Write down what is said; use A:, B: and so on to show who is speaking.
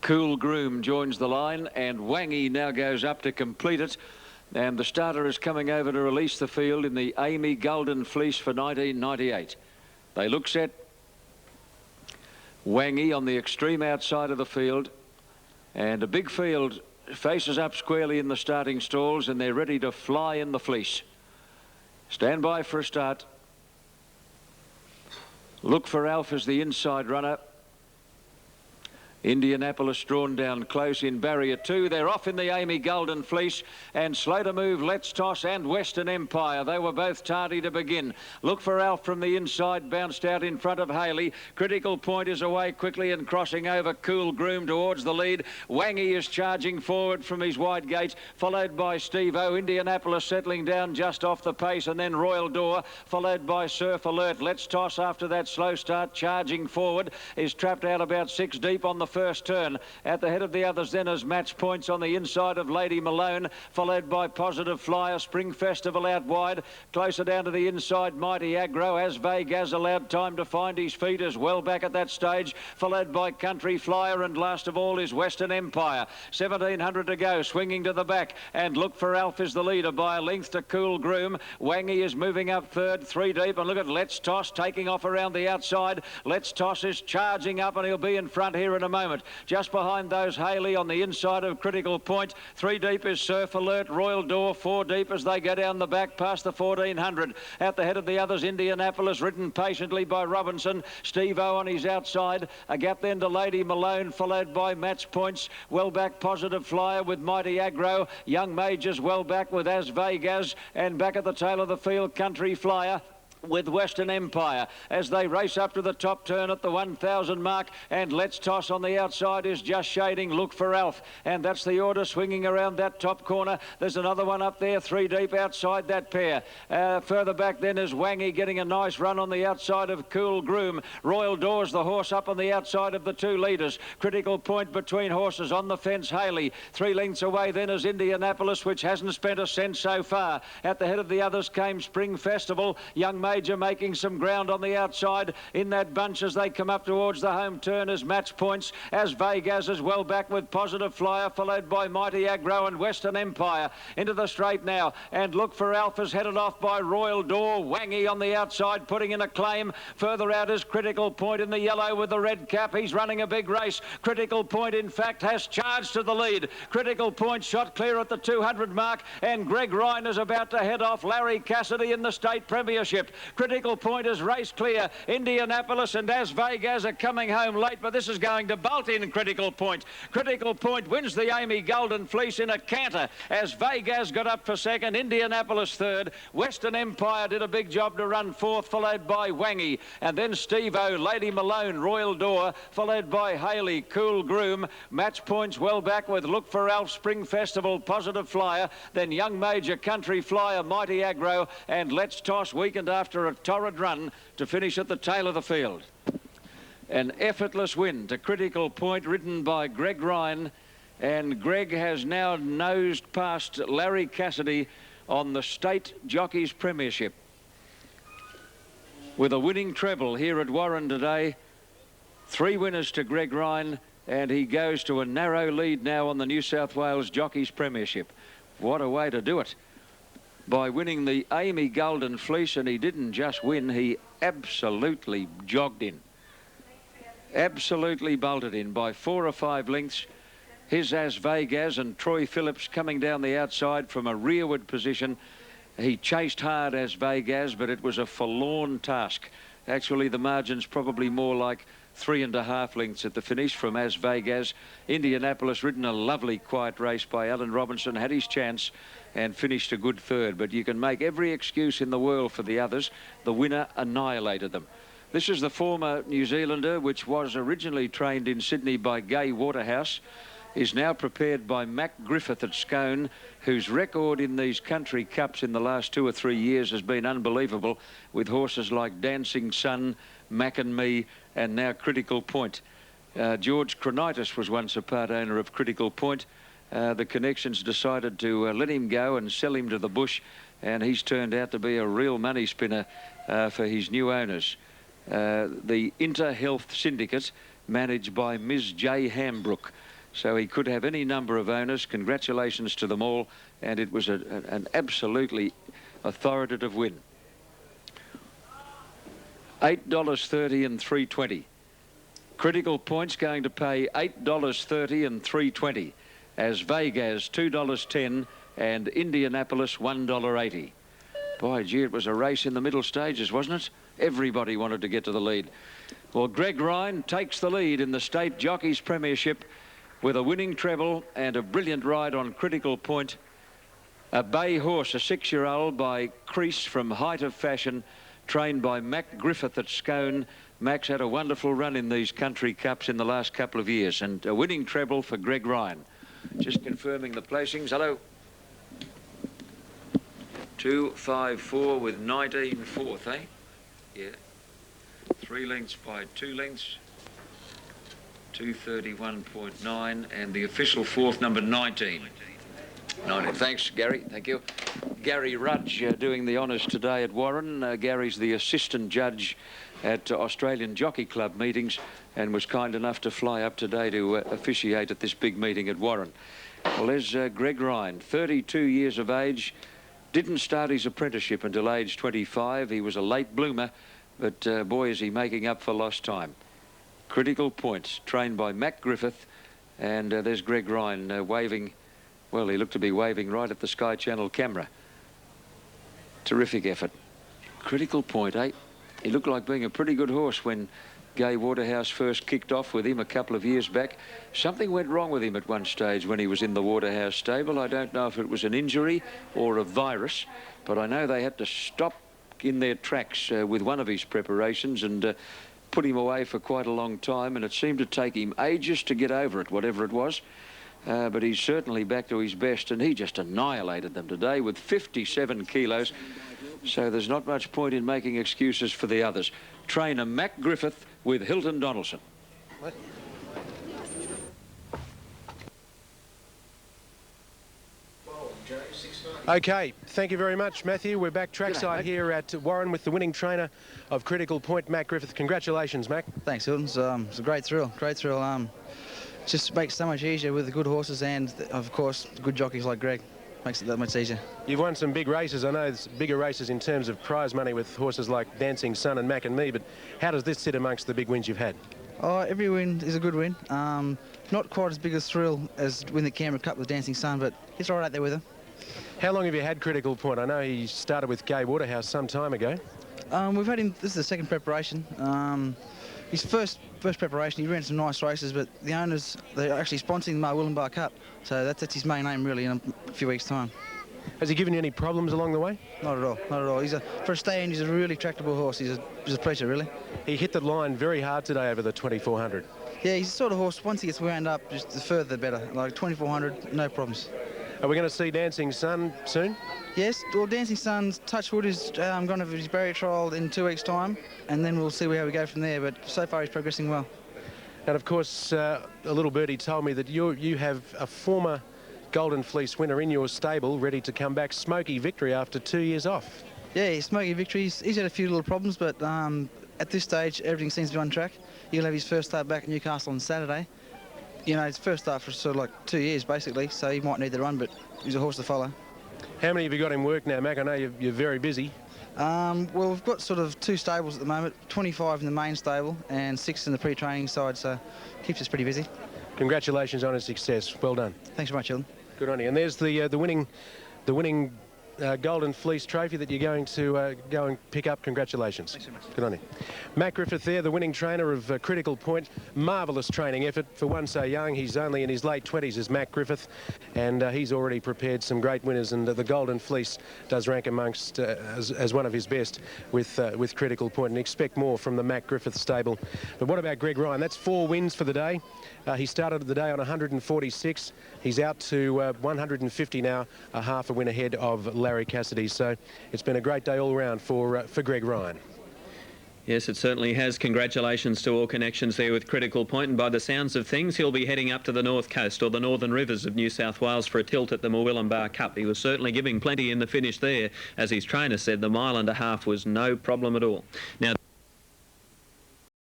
A: Cool Groom joins the line, and Wangy now goes up to complete it. And the starter is coming over to release the field in the Amy Golden Fleece for 1998. They look set. Wangy on the extreme outside of the field, and a big field faces up squarely in the starting stalls, and they're ready to fly in the fleece. Stand by for a start. Look for Alf as the inside runner. Indianapolis drawn down close in barrier 2. They're off in the Amy Golden Fleece, and slow to move Let's Toss and Western Empire. They were both tardy to begin. Look for Alf from the inside, bounced out in front of Haley. Critical Point is away quickly and crossing over Cool Groom towards the lead. Wangy is charging forward from his wide gate, followed by Steve-O. Indianapolis settling down just off the pace, and then Royal Door, followed by Surf Alert. Let's Toss after that slow start, charging forward, is trapped out about 6 deep on the first turn. At the head of the others then is Match Points on the inside of Lady Malone, followed by Positive Flyer. Spring Festival out wide. Closer down to the inside, Mighty Agro, as Vegas allowed time to find his feet as well back at that stage, followed by Country Flyer, and last of all is Western Empire. 1700 to go, swinging to the back, and Look for Alf is the leader by a length to Cool Groom. Wangy is moving up third, 3 deep, and look at Let's Toss taking off around the outside. Let's Toss is charging up, and he'll be in front here in a moment. Just behind those, Haley on the inside of Critical Point. 3 deep is Surf Alert. Royal Door 4 deep as they go down the back past the 1400. At the head of the others, Indianapolis, ridden patiently by Robinson. Steve-O on his outside. A gap then to Lady Malone, followed by Match Points. Well back Positive Flyer with Mighty Agro. Young Majors well back with As Vegas, and back at the tail of the field, Country Flyer with Western Empire as they race up to the top turn at the 1,000 mark, and Let's Toss on the outside is just shading Look for Alf, and that's the order swinging around that top corner. There's another one up there, 3 deep outside that pair. Further back then is Wangy getting a nice run on the outside of Cool Groom. Royal Door's the horse up on the outside of the 2 leaders. Critical Point between horses on the fence. Haley 3 lengths away then is Indianapolis, which hasn't spent a cent so far. At the head of the others came Spring Festival. Young Major making some ground on the outside in that bunch as they come up towards the home turn as Match Points, as Vegas is well back with Positive Flyer, followed by Mighty Agro and Western Empire into the straight now, and Look for Alpha's headed off by Royal Door. Wangy on the outside putting in a claim. Further out is Critical Point in the yellow with the red cap. He's running a big race. Critical Point in fact has charged to the lead. Critical Point shot clear at the 200 mark, and Greg Ryan is about to head off Larry Cassidy in the state premiership. Critical Point is race clear. Indianapolis and As Vegas are coming home late, but this is going to bolt in Critical Point. Critical Point wins the Amy Golden Fleece in a canter as Vegas got up for second, Indianapolis third. Western Empire did a big job to run fourth, followed by Wangy, and then Steve-O, Lady Malone, Royal Door, followed by Haley, Cool Groom. Match Points well back with Look for Alf, Spring Festival, Positive Flyer, then Young Major, Country Flyer, Mighty Agro, and Let's Toss weakened after a torrid run to finish at the tail of the field. An effortless win to Critical Point, ridden by Greg Ryan, and Greg has now nosed past Larry Cassidy on the State Jockeys Premiership. With a winning treble here at Warren today, 3 winners to Greg Ryan, and he goes to a narrow lead now on the New South Wales Jockeys Premiership. What a way to do it, by winning the Amy Golden Fleece. And he didn't just win, he absolutely jogged in. Absolutely bolted in by 4 or 5 lengths. His As Vegas and Troy Phillips coming down the outside from a rearward position. He chased hard As Vegas, but it was a forlorn task. Actually, the margin's probably more like 3.5 lengths at the finish from As Vegas. Indianapolis ridden a lovely quiet race by Alan Robinson, had his chance and finished a good third, but you can make every excuse in the world for the others. The winner annihilated them. This is the former New Zealander, which was originally trained in Sydney by Gay Waterhouse, is now prepared by Mac Griffith at Scone, whose record in these country cups in the last 2 or 3 years has been unbelievable, with horses like Dancing Sun, Mac and Me, and now Critical Point. George Cronitis was once a part owner of Critical Point. The connections decided to let him go and sell him to the bush, and he's turned out to be a real money spinner for his new owners. The Inter Health Syndicate, managed by Ms. J. Hambrook. So he could have any number of owners. Congratulations to them all. And it was an absolutely authoritative win. $8.30 and $3.20. Critical Points going to pay $8.30 and $3.20. As Vegas $2.10 and Indianapolis $1.80. Boy, gee, it was a race in the middle stages, wasn't it? Everybody wanted to get to the lead. Well, Greg Ryan takes the lead in the State Jockeys Premiership with a winning treble and a brilliant ride on Critical Point. A bay horse, a 6-year-old by Crease from Height of Fashion, trained by Mac Griffith at Scone. Mac's had a wonderful run in these country cups in the last couple of years, and a winning treble for Greg Ryan. Just confirming the placings. Hello. 254 with 19 fourth, eh? Yeah. 3 lengths by 2 lengths. 231.9, and the official fourth, number 19. 19. Thanks, Gary. Thank you. Gary Rudge doing the honours today at Warren. Gary's the assistant judge at Australian Jockey Club meetings and was kind enough to fly up today to officiate at this big meeting at Warren. Well, there's Greg Ryan, 32 years of age. Didn't start his apprenticeship until age 25. He was a late bloomer, but boy, is he making up for lost time. Critical Points, trained by Mac Griffith, and there's Greg Ryan waving. Well, he looked to be waving right at the Sky Channel camera. Terrific effort. Critical Point, eh? He looked like being a pretty good horse when Gai Waterhouse first kicked off with him a couple of years back. Something went wrong with him at one stage when he was in the Waterhouse stable. I don't know if it was an injury or a virus, but I know they had to stop in their tracks with one of his preparations and put him away for quite a long time, and it seemed to take him ages to get over it, whatever it was. But he's certainly back to his best, and he just annihilated them today with 57 kilos. So there's not much point in making excuses for the others. Trainer Mac Griffith with Hilton Donaldson. What?
B: Okay, thank you very much, Matthew. We're back trackside here at Warren with the winning trainer of Critical Point, Mac Griffith. Congratulations, Mac.
C: Thanks, Hilton. It's a great thrill, just makes it so much easier with the good horses and, of course, good jockeys like Greg. Makes it that much easier.
B: You've won some big races. I know it's bigger races in terms of prize money with horses like Dancing Sun and Mac and Me, but how does this sit amongst the big wins you've had?
C: Oh, every win is a good win. Not quite as big a thrill as win the Canberra Cup with Dancing Sun, but it's all right out there with her.
B: How long have you had Critical Point? I know he started with Gai Waterhouse some time ago.
C: We've had him, this is the second preparation. His first preparation, he ran some nice races, but the owners, they're actually sponsoring the Willenbar Cup, so that's his main aim really in a few weeks' time.
B: Has he given you any problems along the way?
C: Not at all, not at all. For a stay-in, he's a really tractable horse. He's a pleasure, really.
B: He hit the line very hard today over the 2400.
C: Yeah, he's the sort of horse, once he gets wound up, just the further the better. Like 2400, no problems.
B: Are we going to see Dancing Sun soon?
C: Yes, well, Dancing Sun's touchwood is going to have his barrier trial in 2 weeks' time, and then we'll see how we go from there, but so far he's progressing well.
B: And of course, a little birdie told me that you have a former Golden Fleece winner in your stable ready to come back. Smoky Victory after 2 years off.
C: Yeah, Smoky Victory, he's had a few little problems, but at this stage, everything seems to be on track. He'll have his first start back at Newcastle on Saturday. You know, his first start for sort of like 2 years, basically, so he might need the run, but he's a horse to follow.
B: How many have you got in work now, Mac? I know you're very busy.
C: Well, we've got sort of 2 stables at the moment, 25 in the main stable and 6 in the pre-training side, so keeps us pretty busy.
B: Congratulations on his success. Well done.
C: Thanks very much, Hilton.
B: Good on you. And there's the winning Golden Fleece trophy that you're going to go and pick up. Congratulations.
C: Thanks so much.
B: Good on you. Mac Griffith there, the winning trainer of Critical Point. Marvellous training effort for one so young. He's only in his late 20s as Mac Griffith, and he's already prepared some great winners, and the Golden Fleece does rank amongst as one of his best with Critical Point, and expect more from the Mac Griffith stable. But what about Greg Ryan? That's 4 wins for the day. He started the day on 146. He's out to 150 now, a half a win ahead of Larry Cassidy. So it's been a great day all round for Greg Ryan.
D: Yes, it certainly has. Congratulations to all connections there with Critical Point, and by the sounds of things, he'll be heading up to the North Coast or the Northern Rivers of New South Wales for a tilt at the Willenbar Cup. He was certainly giving plenty in the finish there. As his trainer said, the 1.5 miles was no problem at all. Now,